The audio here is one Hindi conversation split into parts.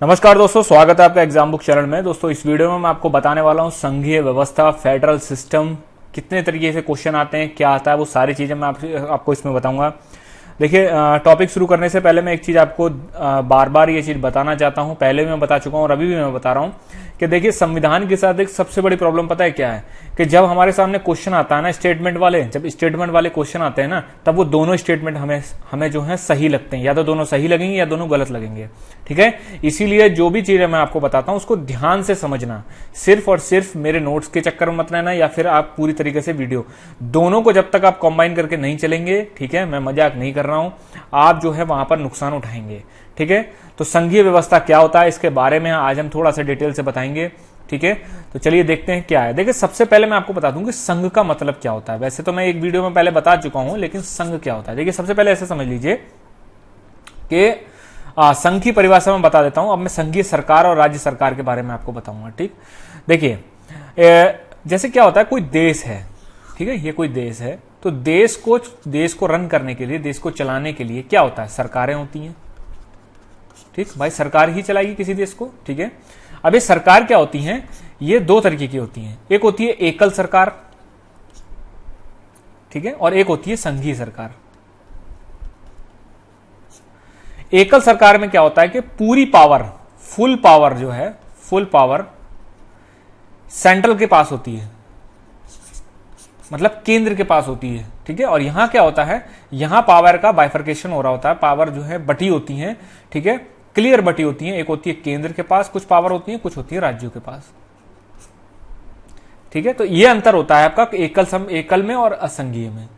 नमस्कार दोस्तों, स्वागत है आपका एग्जाम बुक चरण में। दोस्तों इस वीडियो में मैं आपको बताने वाला हूं संघीय व्यवस्था, फेडरल सिस्टम, कितने तरीके से क्वेश्चन आते हैं, क्या आता है, वो सारी चीजें मैं आपको इसमें बताऊंगा। देखिए, टॉपिक शुरू करने से पहले मैं एक चीज आपको बार बार ये चीज बताना चाहता हूं। पहले भी मैं बता चुका हूं और अभी भी मैं बता रहा हूं कि देखिए, संविधान के साथ एक सबसे बड़ी प्रॉब्लम पता है क्या है कि जब हमारे सामने क्वेश्चन आता है ना स्टेटमेंट वाले, जब स्टेटमेंट वाले क्वेश्चन आते हैं ना, तब वो दोनों स्टेटमेंट हमें जो है सही लगते हैं। या तो दोनों सही लगेंगे या दोनों गलत लगेंगे, ठीक है। इसीलिए जो भी चीजें मैं आपको बताता हूं उसको ध्यान से समझना, सिर्फ और सिर्फ मेरे नोट्स के चक्कर में मत रहना, या फिर आप पूरी तरीके से वीडियो दोनों को जब तक आप कंबाइन करके नहीं चलेंगे, ठीक है, मैं मजाक नहीं कर रहा हूं, आप जो है वहां पर नुकसान उठाएंगे, ठीक है। तो संघीय व्यवस्था क्या होता है इसके बारे में आज हम थोड़ा सा डिटेल से बताएंगे, ठीक है। तो चलिए देखते हैं क्या है। देखिए, सबसे पहले मैं आपको बता दूं कि संघ का मतलब क्या होता है। वैसे तो मैं एक वीडियो में पहले बता चुका हूं, लेकिन संघ क्या होता है, देखिए सबसे पहले ऐसे समझ लीजिए कि संघ की परिभाषा में बता देता हूं। अब मैं संघीय सरकार और राज्य सरकार के बारे में आपको बताऊंगा, ठीक। देखिए, जैसे क्या होता है, कोई देश है, ठीक है, ये कोई देश है, तो देश को रन करने के लिए, देश को चलाने के लिए क्या होता है, सरकारें होती हैं, ठीक। भाई सरकार ही चलाएगी किसी देश को, ठीक है। अब ये सरकार क्या होती हैं, ये दो तरीके की होती हैं। एक होती है एकल सरकार, ठीक है, और एक होती है संघीय सरकार। एकल सरकार में क्या होता है कि पूरी पावर, फुल पावर जो है, फुल पावर सेंट्रल के पास होती है, मतलब केंद्र के पास होती है, ठीक है। और यहां क्या होता है, यहां पावर का बाइफर्केशन हो रहा होता है, पावर जो है बटी होती है, ठीक है, क्लियर बटी होती है। एक होती है केंद्र के पास कुछ पावर होती है, कुछ होती है राज्यों के पास, ठीक है। तो ये अंतर होता है आपका एकल में और असंघीय में,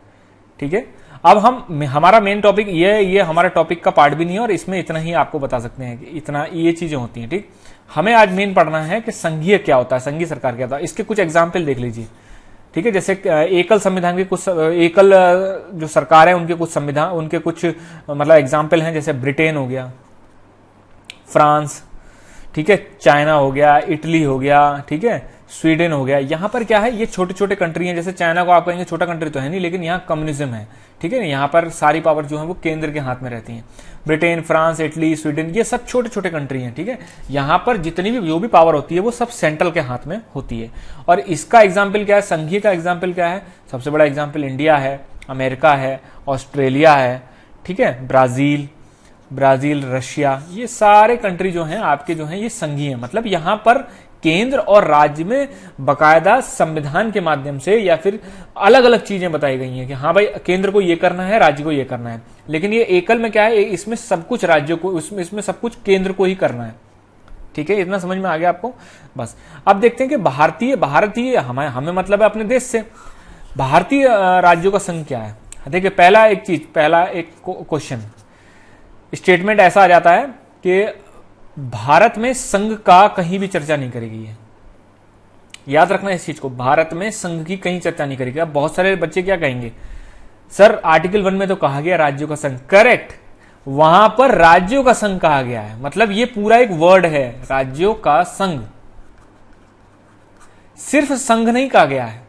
ठीक है। अब हमारा मेन टॉपिक ये हमारा टॉपिक का पार्ट भी नहीं है, और इसमें इतना ही आपको बता सकते हैं कि इतना ये चीजें होती हैं, ठीक। हमें आज मेन पढ़ना है कि संघीय क्या होता है, संघीय सरकार क्या होता है। इसके कुछ एग्जाम्पल देख लीजिए, ठीक है। जैसे एकल संविधान के कुछ, एकल जो सरकार है उनके कुछ संविधान, उनके कुछ मतलब एग्जाम्पल हैं, जैसे ब्रिटेन हो गया, फ्रांस, ठीक है, चाइना हो गया, इटली हो गया, ठीक है, स्वीडन हो गया। यहां पर क्या है, ये छोटे छोटे कंट्री हैं। जैसे चाइना को आप कहेंगे छोटा कंट्री तो है नहीं, लेकिन यहाँ कम्युनिज्म है, ठीक है। यहाँ पर सारी पावर जो है वो केंद्र के हाथ में रहती है। ब्रिटेन, फ्रांस, इटली, स्वीडन, ये सब छोटे छोटे कंट्री हैं, ठीक है। यहाँ पर जितनी भी जो भी पावर होती है वो सब सेंट्रल के हाथ में होती है। और इसका एग्जाम्पल क्या है, संघीय का एग्जाम्पल क्या है, सबसे बड़ा एग्जाम्पल इंडिया है, अमेरिका है, ऑस्ट्रेलिया है, ठीक है, ब्राजील, रशिया, ये सारे कंट्री जो हैं आपके जो हैं ये संघीय हैं। मतलब यहां पर केंद्र और राज्य में बकायदा संविधान के माध्यम से या फिर अलग अलग चीजें बताई गई हैं कि हाँ भाई केंद्र को ये करना है, राज्य को ये करना है। लेकिन ये एकल में क्या है, इसमें सब कुछ राज्यों को, इसमें सब कुछ केंद्र को ही करना है, ठीक है। इतना समझ में आ गया आपको, बस। अब देखते हैं कि भारतीय हमें मतलब है अपने देश से, भारतीय राज्यों का संघ क्या है। देखिए, पहला एक क्वेश्चन स्टेटमेंट ऐसा आ जाता है कि भारत में संघ का कहीं भी चर्चा नहीं करेगी है। याद रखना इस चीज को, भारत में संघ की कहीं चर्चा नहीं करेगी। अब बहुत सारे बच्चे क्या कहेंगे, सर आर्टिकल 1 में तो कहा गया राज्यों का संघ, करेक्ट, वहां पर राज्यों का संघ कहा गया है। मतलब ये पूरा एक वर्ड है, राज्यों का संघ, सिर्फ संघ नहीं कहा गया है।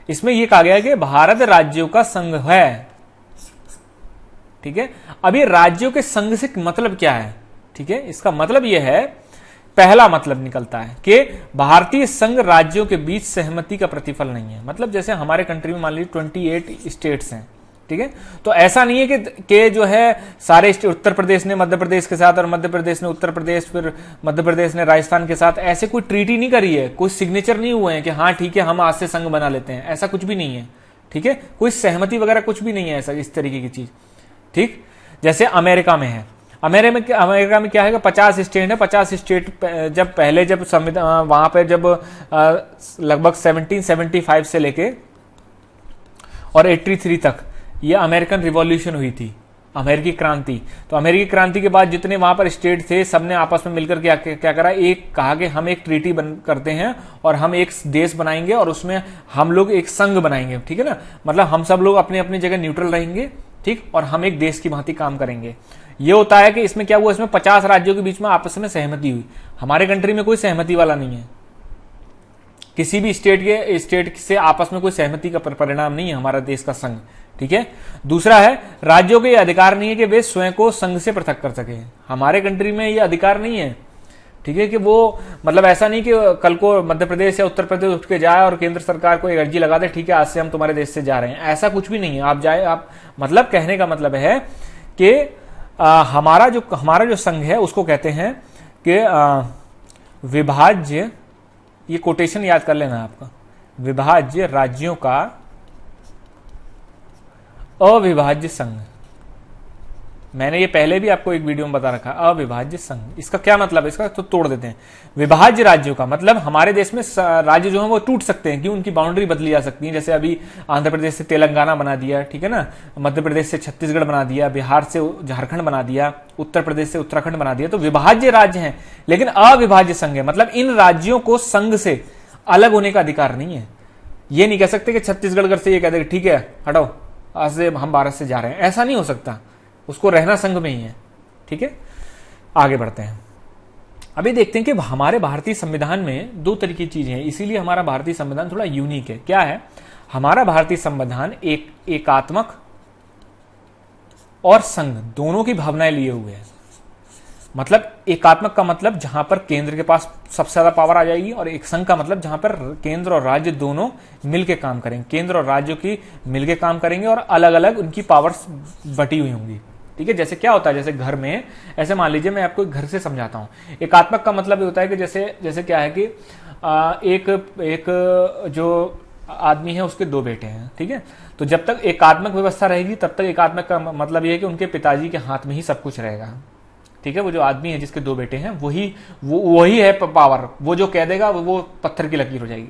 इसमें यह कहा गया है कि भारत राज्यों का संघ है, ठीक है। अब ये राज्यों के संघ से मतलब क्या है, ठीक है, इसका मतलब यह है, पहला मतलब निकलता है कि भारतीय संघ राज्यों के बीच सहमति का प्रतिफल नहीं है। मतलब जैसे हमारे कंट्री में मान लीजिए 28 स्टेट्स हैं, ठीक है। तो ऐसा नहीं है कि जो है सारे उत्तर प्रदेश ने मध्य प्रदेश के साथ और मध्य प्रदेश ने उत्तर प्रदेश, फिर मध्य प्रदेश ने राजस्थान के साथ, ऐसे कोई ट्रीटी नहीं करी है, कोई सिग्नेचर नहीं हुए हैं कि हाँ ठीक है हम आज से संघ बना लेते हैं, ऐसा कुछ भी नहीं है, ठीक है। कोई सहमति वगैरह कुछ भी नहीं है ऐसा, इस तरीके की चीज, ठीक। जैसे अमेरिका में है, अमेरिका में क्या है कि 50 स्टेट है, 50 स्टेट जब संविधान वहां पे जब लगभग 1775 से लेके और 83 तक ये अमेरिकन रिवॉल्यूशन हुई थी, अमेरिकी क्रांति। तो अमेरिकी क्रांति के बाद जितने वहां पर स्टेट थे सबने आपस में मिलकर क्या करा, एक कहा कि हम एक ट्रीटी करते हैं और हम एक देश बनाएंगे और उसमें हम लोग एक संघ बनाएंगे, ठीक है ना। मतलब हम सब लोग अपनी अपनी जगह न्यूट्रल रहेंगे, ठीक, और हम एक देश की भांति काम करेंगे। ये होता है कि इसमें क्या हुआ, इसमें 50 राज्यों के बीच में आपस में सहमति हुई। हमारे कंट्री में कोई सहमति वाला नहीं है, किसी भी स्टेट से आपस में कोई सहमति का परिणाम नहीं है हमारा देश का संघ, ठीक है। दूसरा है, राज्यों के ये अधिकार नहीं है कि वे स्वयं को संघ से पृथक कर सके। हमारे कंट्री में ये अधिकार नहीं है, ठीक है, कि वो मतलब ऐसा नहीं कि कल को मध्य प्रदेश या उत्तर प्रदेश उठ के जाए और केंद्र सरकार को एक अर्जी लगा दे, ठीक है आज से हम तुम्हारे देश से जा रहे हैं, ऐसा कुछ भी नहीं है। आप जाए, आप मतलब कहने का मतलब है कि हमारा जो संघ है उसको कहते हैं कि विभाज्य, ये कोटेशन याद कर लेना आपका, विभाज्य राज्यों का अविभाज्य संघ। मैंने ये पहले भी आपको एक वीडियो में बता रखा, अविभाज्य संघ। इसका क्या मतलब है, इसका तो तोड़ देते हैं। विभाज्य राज्यों का मतलब हमारे देश में राज्य जो है वो टूट सकते हैं, कि उनकी बाउंड्री बदली जा सकती है। जैसे अभी आंध्र प्रदेश से तेलंगाना बना दिया, ठीक है ना, मध्य प्रदेश से छत्तीसगढ़ बना दिया, बिहार से झारखंड बना दिया, उत्तर प्रदेश से उत्तराखंड बना दिया, तो विभाज्य राज्य हैं। लेकिन अविभाज्य संघ है, मतलब इन राज्यों को संघ से अलग होने का अधिकार नहीं है। ये नहीं कह सकते कि छत्तीसगढ़ से ये कह दे ठीक है हटाओ, आज से हम भारत से जा रहे हैं, ऐसा नहीं हो सकता, उसको रहना संघ में ही है। ठीक है, आगे बढ़ते हैं। अभी देखते हैं कि हमारे भारतीय संविधान में दो तरह की चीजें हैं, इसीलिए हमारा भारतीय संविधान थोड़ा यूनिक है। क्या है, हमारा भारतीय संविधान एकात्मक और संघ दोनों की भावनाएं लिए हुए है। मतलब एकात्मक का मतलब जहां पर केंद्र के पास सबसे ज्यादा पावर आ जाएगी, और एक संघ का मतलब जहां पर केंद्र और राज्य दोनों मिलके काम करेंगे, केंद्र और राज्यों की मिलके काम करेंगे और अलग अलग उनकी पावर्स बटी हुई होंगी। ठीक है, जैसे क्या होता है, जैसे घर में, ऐसे मान लीजिए मैं आपको घर से समझाता हूं। एकात्मक का मतलब ये होता है कि जैसे क्या है कि एक जो आदमी है उसके दो बेटे हैं, ठीक है, तो जब तक एकात्मक व्यवस्था रहेगी तब तक एकात्मक का मतलब ये है कि उनके पिताजी के हाथ में ही सब कुछ रहेगा। ठीक है, वो जो आदमी है जिसके दो बेटे हैं वही है पावर, वो जो कह देगा वो पत्थर की लकीर हो जाएगी।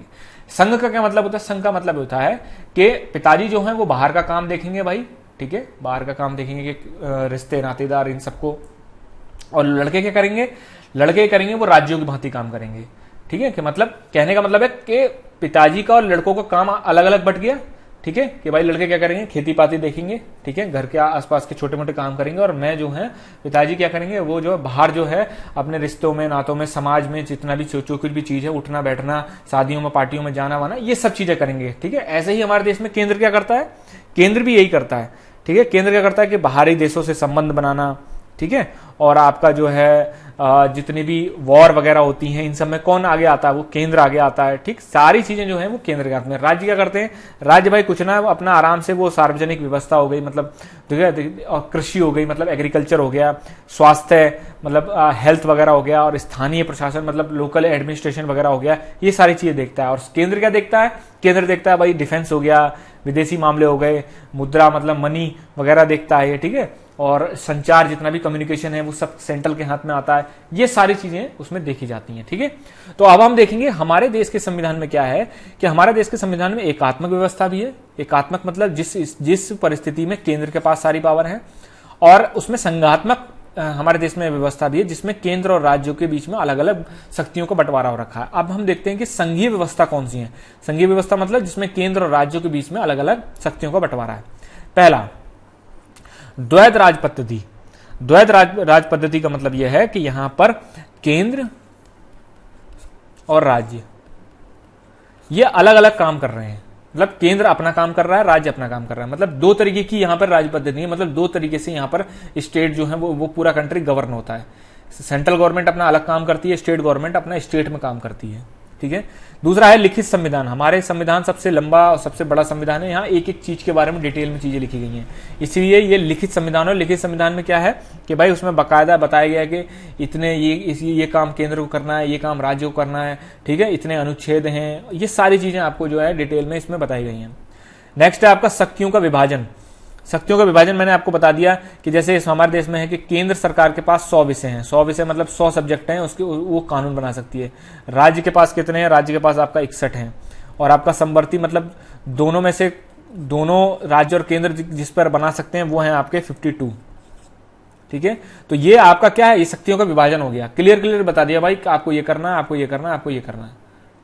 संघ का क्या मतलब होता है, संघ का मतलब होता है कि पिताजी जो है वो बाहर का काम देखेंगे भाई, ठीक है, बाहर का काम देखेंगे कि रिश्ते नातेदार इन सबको, और लड़के क्या करेंगे, लड़के करेंगे वो राज्यों की भांति काम करेंगे। ठीक है, कि मतलब कहने का मतलब है कि पिताजी का और लड़कों का काम अलग अलग बट गया। ठीक है, कि भाई लड़के क्या करेंगे, खेती पाती देखेंगे, ठीक है, घर के आसपास के छोटे मोटे काम करेंगे, और मैं जो है पिताजी क्या करेंगे, वो जो बाहर जो है अपने रिश्तों में, नातों में, समाज में जितना भी जो कुछ भी चीज है, उठना बैठना, शादियों में पार्टियों में जाना वाना, ये सब चीजें करेंगे। ठीक है, ऐसे ही हमारे देश में केंद्र क्या करता है, केंद्र भी यही करता है। ठीक है, केंद्र क्या करता है कि बाहरी देशों से संबंध बनाना, ठीक है, और आपका जो है जितनी भी वॉर वगैरह होती हैं इन सब में कौन आगे आता है, वो केंद्र आगे आता है। ठीक, सारी चीजें जो है वो केंद्र के हाथ में। राज्य क्या करते हैं, राज्य भाई कुछ ना अपना आराम से वो सार्वजनिक व्यवस्था हो गई, मतलब ठीक है, और कृषि हो गई, मतलब एग्रीकल्चर हो गया, स्वास्थ्य मतलब हेल्थ वगैरह हो गया, और स्थानीय प्रशासन मतलब लोकल एडमिनिस्ट्रेशन वगैरह हो गया, ये सारी चीजें देखता है। और केंद्र क्या देखता है, केंद्र देखता है भाई डिफेंस हो गया, विदेशी मामले हो गए, मुद्रा मतलब मनी वगैरह देखता है ये। ठीक है, और संचार जितना भी कम्युनिकेशन है वो सब सेंट्रल के हाथ में आता है, ये सारी चीजें उसमें देखी जाती हैं। ठीक है, तो अब हम देखेंगे हमारे देश के संविधान में क्या है, कि हमारे देश के संविधान में एकात्मक व्यवस्था भी है। एकात्मक मतलब जिस परिस्थिति में केंद्र के पास सारी पावर है, और उसमें संघात्मक हमारे देश में व्यवस्था भी है, जिसमें केंद्र और राज्यों के बीच में अलग अलग शक्तियों का बंटवारा हो रखा है। अब हम देखते हैं कि संघीय व्यवस्था कौन सी है। संघीय व्यवस्था मतलब जिसमें केंद्र और राज्यों के बीच में अलग अलग शक्तियों का बंटवारा है। पहला, द्वैध राज पद्धति। द्वैध राज पद्धति का मतलब यह है कि यहां पर केंद्र और राज्य ये अलग अलग काम कर रहे हैं। मतलब केंद्र अपना काम कर रहा है, राज्य अपना काम कर रहा है। मतलब दो तरीके की यहां पर राज्य पद्धति है, मतलब दो तरीके से यहां पर स्टेट जो है वो पूरा कंट्री गवर्न होता है। सेंट्रल गवर्नमेंट अपना अलग काम करती है, स्टेट गवर्नमेंट अपना स्टेट में काम करती है। ठीक है, दूसरा है लिखित संविधान। हमारे संविधान सबसे लंबा और सबसे बड़ा संविधान है, यहाँ एक एक चीज के बारे में डिटेल में चीजें लिखी गई हैं, इसलिए ये लिखित संविधान है। लिखित संविधान में क्या है कि भाई उसमें बाकायदा बताया गया है कि इतने ये काम केंद्र को करना है, ये काम राज्य को करना है। ठीक है, इतने अनुच्छेद हैं, ये सारी चीजें आपको जो है डिटेल में इसमें बताई गई हैं। नेक्स्ट है आपका शक्तियों का विभाजन। शक्तियों का विभाजन मैंने आपको बता दिया कि जैसे इस हमारे देश में है कि केंद्र सरकार के पास 100 विषय हैं, 100 विषय मतलब 100 सब्जेक्ट हैं, उसके वो कानून बना सकती है। राज्य के पास कितने हैं, राज्य के पास आपका 61 हैं, और आपका समवर्ती मतलब दोनों में से दोनों राज्य और केंद्र जिस पर बना सकते हैं वो हैं आपके 52। ठीक है, तो ये आपका क्या है, ये शक्तियों का विभाजन हो गया। क्लियर बता दिया भाई आपको ये करना है, आपको ये करना है, आपको ये करना है।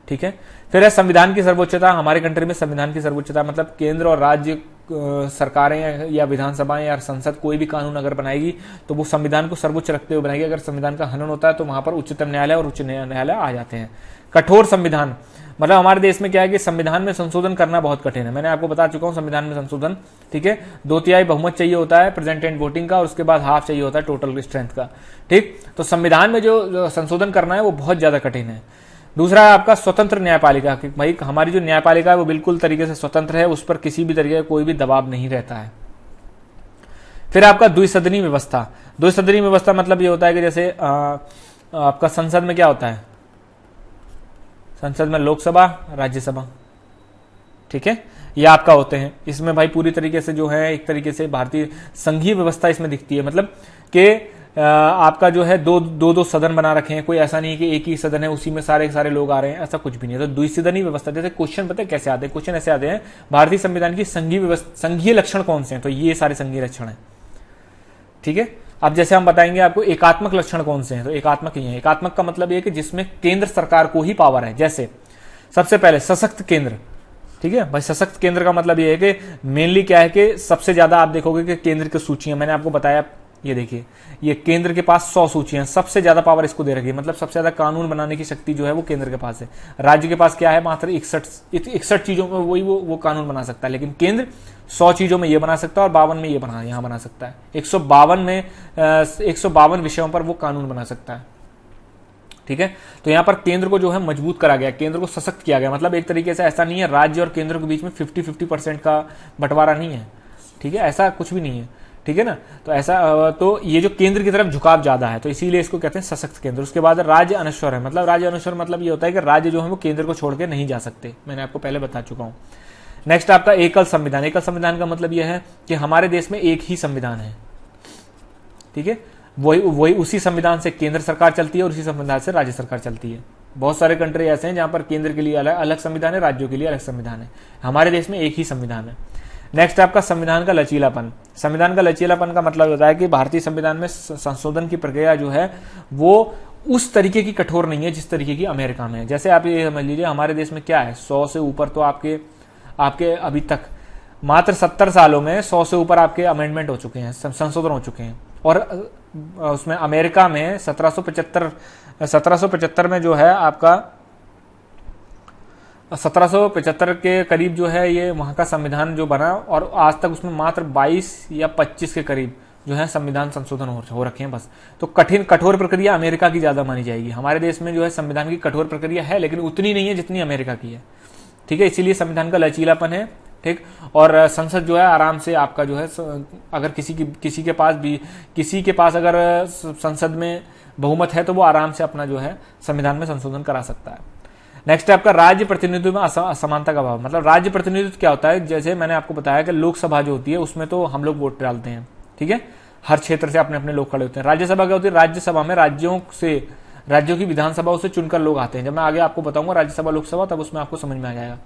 ठीक है। फिर है संविधान की सर्वोच्चता। हमारे कंट्री में संविधान की सर्वोच्चता मतलब केंद्र और राज्य सरकारें या विधानसभाएं या संसद कोई भी कानून अगर बनाएगी तो वो संविधान को सर्वोच्च रखते हुए बनाएगी। अगर संविधान का हनन होता है तो वहां पर उच्चतम न्यायालय और उच्च न्यायालय आ जाते हैं। कठोर संविधान मतलब हमारे देश में क्या है कि संविधान में संशोधन करना बहुत कठिन है। मैंने आपको बता चुका हूं संविधान में संशोधन, ठीक है, 2/3 बहुमत चाहिए होता है प्रेजेंट एंड वोटिंग का, और उसके बाद हाफ चाहिए होता है टोटल स्ट्रेंथ का, ठीक। तो संविधान में जो संशोधन करना है वो बहुत ज्यादा कठिन है। दूसरा है आपका स्वतंत्र न्यायपालिका, कि भाई हमारी जो न्यायपालिका है वो बिल्कुल तरीके से स्वतंत्र है, उस पर किसी भी तरीके का कोई भी दबाव नहीं रहता है। फिर आपका द्विसदनी व्यवस्था। द्विसदनी व्यवस्था मतलब ये होता है कि जैसे आपका संसद में क्या होता है, संसद में लोकसभा राज्यसभा, ठीक है, ये आपका होते हैं। इसमें भाई पूरी तरीके से जो है एक तरीके से भारतीय संघीय व्यवस्था इसमें दिखती है, मतलब कि आपका जो है दो सदन बना रखे हैं। कोई ऐसा नहीं कि एक ही सदन है उसी में सारे के सारे लोग आ रहे हैं, ऐसा कुछ भी नहीं है। तो द्विसदनी व्यवस्था, जैसे क्वेश्चन पता है कैसे आते हैं, क्वेश्चन ऐसे आते हैं भारतीय संविधान की संघीय व्यवस्था, संघीय लक्षण कौन से हैं, तो ये सारे संघीय लक्षण हैं, ठीक है। अब जैसे हम बताएंगे आपको एकात्मक लक्षण कौन से हैं, तो एकात्मक ही है। एकात्मक का मतलब ये कि जिसमें केंद्र सरकार को ही पावर है। जैसे सबसे पहले सशक्त केंद्र, ठीक है भाई, सशक्त केंद्र का मतलब ये है कि मेनली क्या है कि सबसे ज्यादा आप देखोगे कि केंद्र की सूचियां, मैंने आपको बताया, ये देखिए ये केंद्र के पास 100 सूचियां, सबसे ज्यादा पावर इसको दे रखी है, मतलब सबसे ज्यादा कानून बनाने की शक्ति जो है वो केंद्र के पास है। राज्य के पास क्या है, मात्र 61 चीजों में वही वो कानून बना सकता है, लेकिन केंद्र 100 चीजों में ये बना सकता है और 52 में ये यहां बना सकता है। 152 विषयों पर वो कानून बना सकता है, ठीक है। तो यहां पर केंद्र को जो है मजबूत करा गया, केंद्र को सशक्त किया गया। मतलब एक तरीके से ऐसा नहीं है राज्य और केंद्र के बीच में 50-50% का बंटवारा नहीं है, ठीक है, ऐसा कुछ भी नहीं है, ठीक है ना। तो ऐसा तो ये जो केंद्र की तरफ झुकाव ज्यादा है, तो इसीलिए इसको कहते हैं सशक्त केंद्र। उसके बाद राज्य अनश्वर है, मतलब राज्य अनश्वर मतलब ये होता है कि राज्य जो है वो केंद्र को छोड़ के नहीं जा सकते, मैंने आपको पहले बता चुका हूं। नेक्स्ट आपका एकल संविधान। एकल संविधान का मतलब यह है कि हमारे देश में एक ही संविधान है, ठीक है, वही उसी संविधान से केंद्र सरकार चलती है और उसी संविधान से राज्य सरकार चलती है। बहुत सारे कंट्री ऐसे हैं जहां पर केंद्र के लिए अलग संविधान है, राज्यों के लिए अलग संविधान है। हमारे देश में एक ही संविधान है। नेक्स्ट आपका संविधान का लचीलापन। संविधान का लचीलापन का मतलब होता है कि भारतीय संविधान में संशोधन की प्रक्रिया जो है वो उस तरीके की कठोर नहीं है जिस तरीके की अमेरिका में है। जैसे आप ये समझ लीजिए हमारे देश में क्या है, 100 से ऊपर तो आपके अभी तक मात्र 70 सालों में 100 से ऊपर आपके अमेंडमेंट हो चुके हैं, संशोधन हो चुके हैं। और उसमें अमेरिका में 1775 में जो है आपका 1775 के करीब जो है ये वहां का संविधान जो बना, और आज तक उसमें मात्र 22 या 25 के करीब जो है संविधान संशोधन हो रखे हैं बस। तो कठोर प्रक्रिया अमेरिका की ज्यादा मानी जाएगी। हमारे देश में जो है संविधान की कठोर प्रक्रिया है लेकिन उतनी नहीं है जितनी अमेरिका की है, ठीक है। इसीलिए संविधान का लचीलापन है, ठीक। और संसद जो है आराम से आपका जो है अगर किसी के पास अगर संसद में बहुमत है तो वो आराम से अपना जो है संविधान में संशोधन करा सकता है। नेक्स्ट है आपका राज्य प्रतिनिधित्व में असमानता का भाव। मतलब राज्य प्रतिनिधित्व क्या होता है, जैसे मैंने आपको बताया कि लोकसभा जो होती है उसमें तो हम लोग वोट डालते हैं, ठीक है, हर क्षेत्र से अपने अपने लोग खड़े होते हैं। राज्यसभा क्या होती है, राज्यसभा में राज्यों की विधानसभाओं से चुनकर लोग आते हैं। जब मैं आगे आपको बताऊंगा राज्यसभा लोकसभा तब उसमें आपको समझ में आ जाएगा।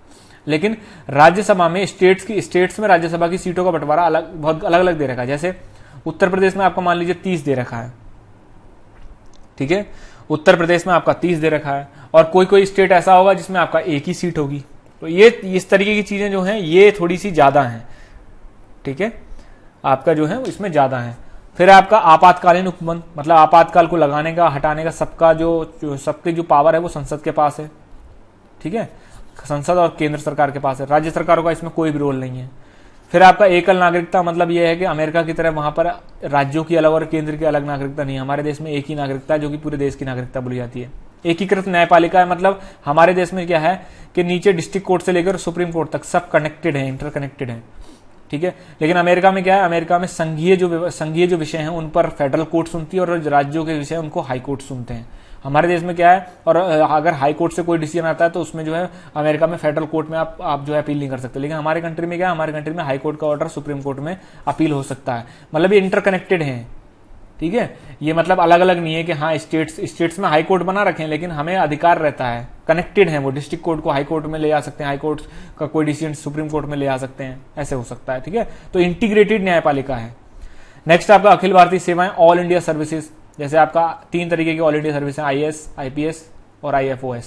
लेकिन राज्यसभा में स्टेट्स में राज्यसभा की सीटों का बंटवारा बहुत अलग अलग दे रखा है। जैसे उत्तर प्रदेश में आपका मान लीजिए 30 दे रखा है, ठीक है, उत्तर प्रदेश में आपका 30 दे रखा है, और कोई स्टेट ऐसा होगा जिसमें आपका एक ही सीट होगी। तो ये इस तरीके की चीजें जो हैं ये थोड़ी सी ज्यादा हैं, ठीक है, आपका जो है इसमें ज्यादा है। फिर आपका आपातकालीन उपबंध, मतलब आपातकाल को लगाने का हटाने का सबकी जो पावर है वो संसद के पास है, ठीक है, संसद और केंद्र सरकार के पास है। राज्य सरकारों का इसमें कोई भी रोल नहीं है। फिर आपका एकल नागरिकता, मतलब यह है कि अमेरिका की तरह वहां पर राज्यों की अलग और केंद्र की अलग नागरिकता नहीं है। हमारे देश में एक ही नागरिकता है जो कि पूरे देश की नागरिकता बोली जाती है। एकीकृत न्यायपालिका है, मतलब हमारे देश में क्या है कि नीचे डिस्ट्रिक्ट कोर्ट से लेकर सुप्रीम कोर्ट तक सब कनेक्टेड है, इंटरकनेक्टेड है, ठीक है। लेकिन अमेरिका में क्या है, अमेरिका में संघीय जो विषय हैं उन पर फेडरल कोर्ट सुनती है और राज्यों के विषय उनको हाई कोर्ट सुनते हैं। हमारे देश में क्या है, और अगर हाई कोर्ट से कोई डिसीजन आता है तो उसमें जो है अमेरिका में फेडरल कोर्ट में आप जो है अपील नहीं कर सकते। लेकिन हमारे कंट्री में क्या है, हमारे कंट्री में हाई कोर्ट का ऑर्डर सुप्रीम कोर्ट में अपील हो सकता है। मतलब ये इंटरकनेक्टेड है, ठीक है। ये मतलब अलग अलग नहीं है कि हाँ स्टेट्स में हाई कोर्ट बना रखे हैं, लेकिन हमें अधिकार रहता है, कनेक्टेड है वो। डिस्ट्रिक्ट कोर्ट को हाई कोर्ट में ले आ सकते हैं, हाई कोर्ट का कोई डिसीजन सुप्रीम कोर्ट में ले आ सकते हैं, ऐसे हो सकता है, ठीक है। तो इंटीग्रेटेड न्यायपालिका है। नेक्स्ट आपका अखिल भारतीय सेवाएं, ऑल इंडिया सर्विसेज। जैसे आपका 3 तरीके की ऑल इंडिया सर्विस है, IAS, IPS और IFOS।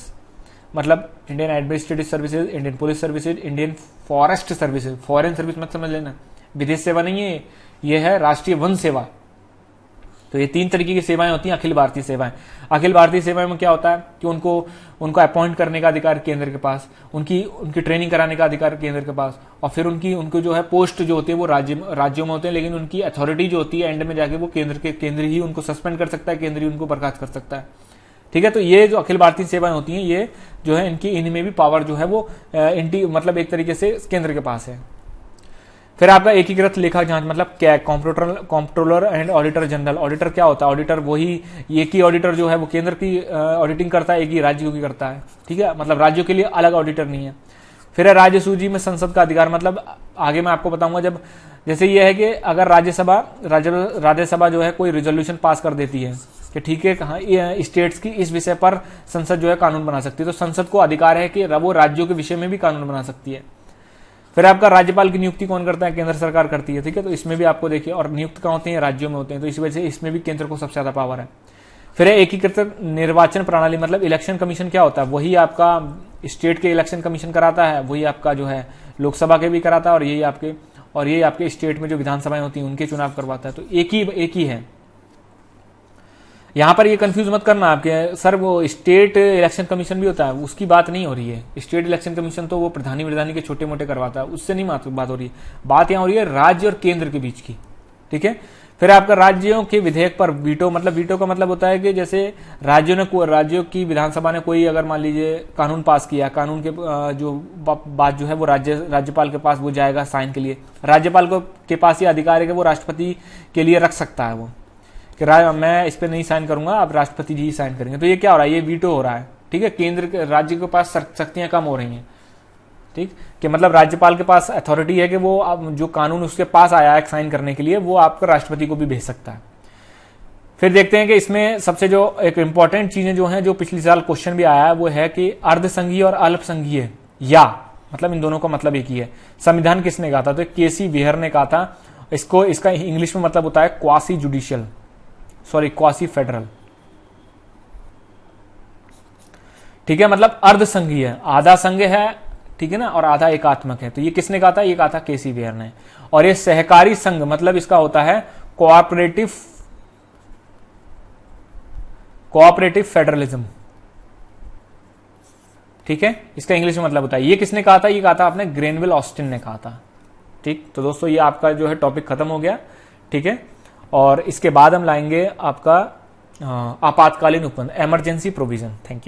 मतलब Indian administrative services, Indian police services, Indian forest services, foreign service मत समझ लेना, विदेश सेवा नहीं है, ये है राष्ट्रीय वन सेवा। तो ये 3 तरीके की सेवाएं होती हैं अखिल भारतीय सेवाएं। अखिल भारतीय सेवाएं में क्या होता है कि उनको अपॉइंट करने का अधिकार केंद्र के पास, उनकी ट्रेनिंग कराने का अधिकार केंद्र के पास, और फिर उनको जो है पोस्ट जो होती है वो राज्यों में होते हैं, लेकिन उनकी अथॉरिटी जो होती है एंड में जाके वो केंद्र ही उनको सस्पेंड कर सकता है, केंद्र ही उनको बर्खास्त कर सकता है। ठीक है, तो ये जो अखिल भारतीय सेवाएं होती हैं ये जो है इनमें भी पावर जो है वो मतलब एक तरीके से केंद्र के पास है। फिर आपका एकीकृत लेखा जांच मतलब क्या है, comptroller and auditor general. Auditor क्या होता है, ऑडिटर वही एक ही ऑडिटर जो है वो केंद्र की ऑडिटिंग करता है, एक ही राज्यों की करता है। ठीक है, मतलब राज्यों के लिए अलग ऑडिटर नहीं है। फिर है राज्य सूची में संसद का अधिकार, मतलब आगे मैं आपको बताऊंगा जब, जैसे ये है कि अगर राज्यसभा जो है कोई रिजोल्यूशन पास कर देती है कि ठीक है कहा स्टेट्स की इस विषय पर संसद जो है कानून बना सकती है, तो संसद को अधिकार है कि वो राज्यों के विषय में भी कानून बना सकती है। फिर आपका राज्यपाल की नियुक्ति कौन करता है, केंद्र सरकार करती है। ठीक है, तो इसमें भी आपको देखिए, और नियुक्त कहाँ होते हैं, राज्यों में होते हैं, तो इस वजह से इसमें भी केंद्र को सबसे ज्यादा पावर है। फिर है एकीकृत निर्वाचन प्रणाली, मतलब इलेक्शन कमीशन क्या होता है, वही आपका स्टेट के इलेक्शन कमीशन कराता है, वही आपका जो है लोकसभा के भी कराता है, और यही आपके स्टेट में जो विधानसभाएं होती हैं उनके चुनाव करवाता है। तो एक ही है। यहां पर ये कंफ्यूज मत करना आपके सर वो स्टेट इलेक्शन कमीशन भी होता है, उसकी बात नहीं हो रही है। स्टेट इलेक्शन कमीशन तो वो प्रधानी के छोटे मोटे करवाता है, उससे नहीं बात हो रही है। बात यहां हो रही है राज्य और केंद्र के बीच की। ठीक है, फिर आपका राज्यों के विधेयक पर वीटो, मतलब वीटो का मतलब होता है कि जैसे राज्यों की विधानसभा ने कोई अगर मान लीजिए कानून पास किया, कानून के जो बात जो है वो राज्यपाल के पास वो जाएगा साइन के लिए। राज्यपाल के पास ये अधिकार है कि वो राष्ट्रपति के लिए रख सकता है वो कि मैं इस पे नहीं साइन करूंगा, अब राष्ट्रपति जी ही साइन करेंगे। तो ये क्या हो रहा है, ये वीटो हो रहा है। ठीक है, राज्य के पास शक्तियां कम हो रही हैं। ठीक, कि मतलब राज्यपाल के पास अथॉरिटी है कि वो अब जो कानून उसके पास आया है साइन करने के लिए वो आपका राष्ट्रपति को भी भेज सकता है। फिर देखते हैं कि इसमें सबसे जो एक इंपॉर्टेंट चीजें जो हैं, जो पिछले साल क्वेश्चन भी आया है, वो है कि अर्धसंघीय और अल्पसंघीय, या मतलब इन दोनों का मतलब एक ही है। संविधान किसने कहा था, तो केसी वेहर ने कहा था। इसका इंग्लिश में मतलब होता है क्वासी फेडरल। ठीक है, मतलब अर्धसंघीय, आधा संघ है, ठीक है ना, और आधा एकात्मक है। तो ये किसने कहा था, ये कहा था केसी वेयर ने। और ये सहकारी संघ मतलब इसका होता है कोऑपरेटिव फेडरलिज्म। ठीक है, इसका इंग्लिश में मतलब होता है। ये किसने कहा था, ये कहा था आपने ग्रेनविल ऑस्टिन ने कहा था। ठीक, तो दोस्तों ये आपका जो है टॉपिक खत्म हो गया। ठीक है, और इसके बाद हम लाएंगे आपका आपातकालीन उपबंध, इमरजेंसी प्रोविजन। Thank you.